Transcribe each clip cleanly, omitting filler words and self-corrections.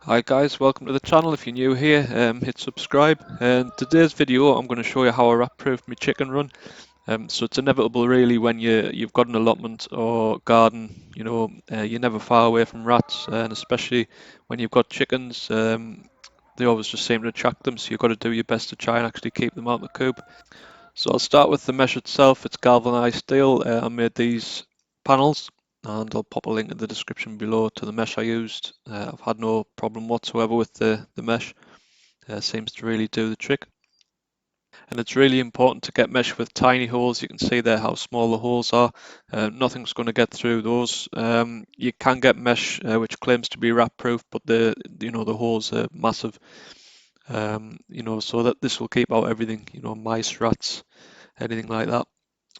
Hi guys, welcome to the channel. If you're new here, hit subscribe. And today's video, I'm going to show you how I rat-proof my chicken run. So it's inevitable, really, when you've got an allotment or garden. You're never far away from rats, and especially when you've got chickens, they always just seem to attract them. So you've got to do your best to try and actually keep them out of the coop. So I'll start with the mesh itself. It's galvanized steel. I made these panels, and I'll pop a link in the description below to the mesh I used. I've had no problem whatsoever with the mesh. Seems to really do the trick. And it's really important to get mesh with tiny holes. You can see there how small the holes are. Nothing's going to get through those. You can get mesh which claims to be rat proof, but the holes are massive. So that this will keep out everything, mice, rats, anything like that.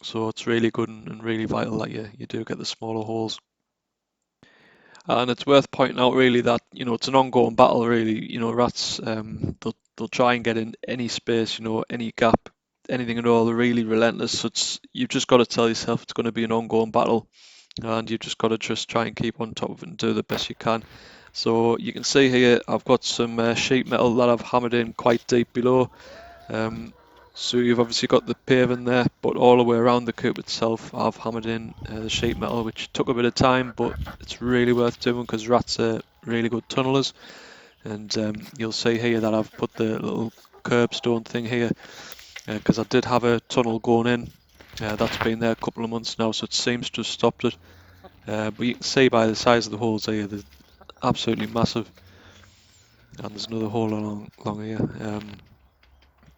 So it's really good and really vital that you do get the smaller holes. And it's worth pointing out really that, it's an ongoing battle really. Rats, they'll try and get in any space, any gap, anything at all. They're really relentless. So you've just got to tell yourself it's going to be an ongoing battle, and you've just got to just try and keep on top of it and do the best you can. So you can see here I've got some sheet metal that I've hammered in quite deep below. Um, so you've obviously got the paving there, but all the way around the coop itself, I've hammered in the sheet metal, which took a bit of time, but it's really worth doing because rats are really good tunnelers. And you'll see here that I've put the little curbstone thing here because I did have a tunnel going in. That's been there a couple of months now, so it seems to have stopped it. But you can see by the size of the holes here, they're absolutely massive. And there's another hole along here.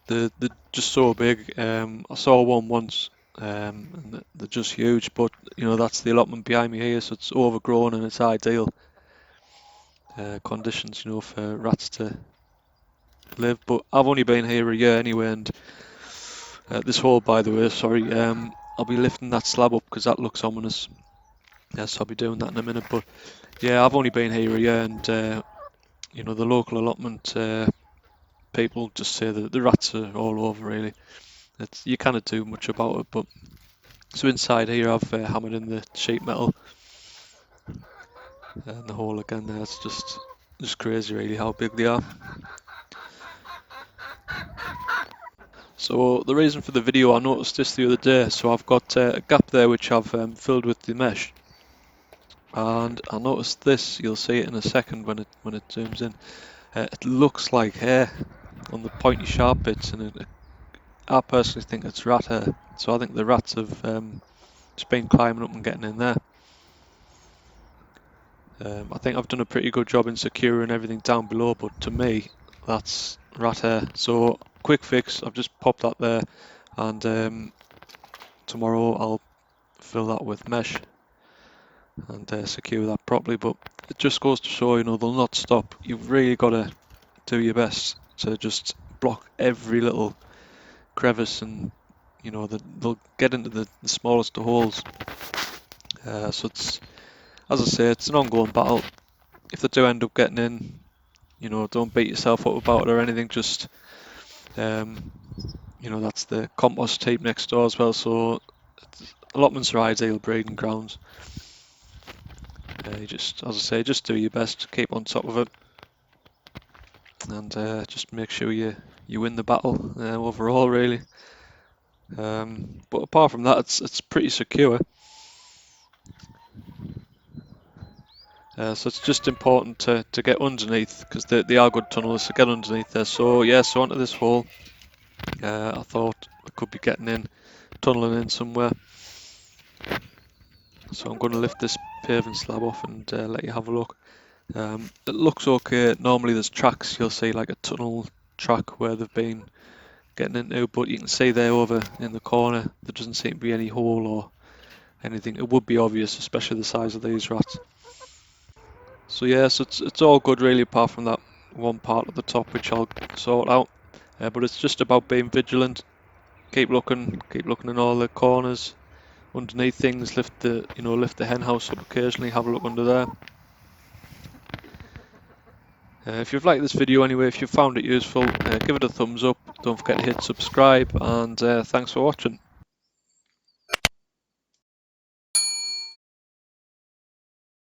They're just so big. I saw one once, and they're just huge. But that's the allotment behind me here, so it's overgrown and it's ideal conditions, for rats to live. But I've only been here a year anyway, and this hole, by the way, sorry, I'll be lifting that slab up because that looks ominous. Yes, I'll be doing that in a minute. But yeah, I've only been here a year, and the local allotment people just say that the rats are all over. Really, you cannot do much about it, but. So inside here I've hammered in the sheet metal and the hole again there. It's just crazy really how big they are. So the reason for the video, I noticed this the other day. So I've got a gap there which I've filled with the mesh, and I noticed this. You'll see it in a second when it zooms in. It looks like hair on the pointy sharp bits, and I personally think it's rat hair. So I think the rats have just been climbing up and getting in there. I think I've done a pretty good job in securing everything down below, but to me, that's rat hair. So quick fix, I've just popped that there, and tomorrow I'll fill that with mesh and secure that properly. But it just goes to show, they'll not stop. You've really got to do your best to just block every little crevice, and they'll get into the smallest of holes. So it's, as I say, it's an ongoing battle. If they do end up getting in, don't beat yourself up about it or anything. Just, that's the compost heap next door as well. So allotments are ideal breeding grounds. You just, as I say, just do your best to keep on top of it, and just make sure you win the battle overall, really. But apart from that, it's pretty secure. So it's just important to get underneath because they are good tunnelers. So get underneath there. So yeah, so onto this hole. I thought I could be getting in, tunneling in somewhere. So I'm going to lift this paving slab off and let you have a look. It looks okay. Normally there's tracks, you'll see like a tunnel track where they've been getting into, but you can see there over in the corner there doesn't seem to be any hole or anything. It would be obvious, especially the size of these rats. So yeah, so it's all good really, apart from that one part at the top which I'll sort out. But it's just about being vigilant. Keep looking in all the corners, underneath things. Lift the hen house up occasionally. Have a look under there. If you've liked this video anyway, if you found it useful, give it a thumbs up. Don't forget to hit subscribe, and thanks for watching.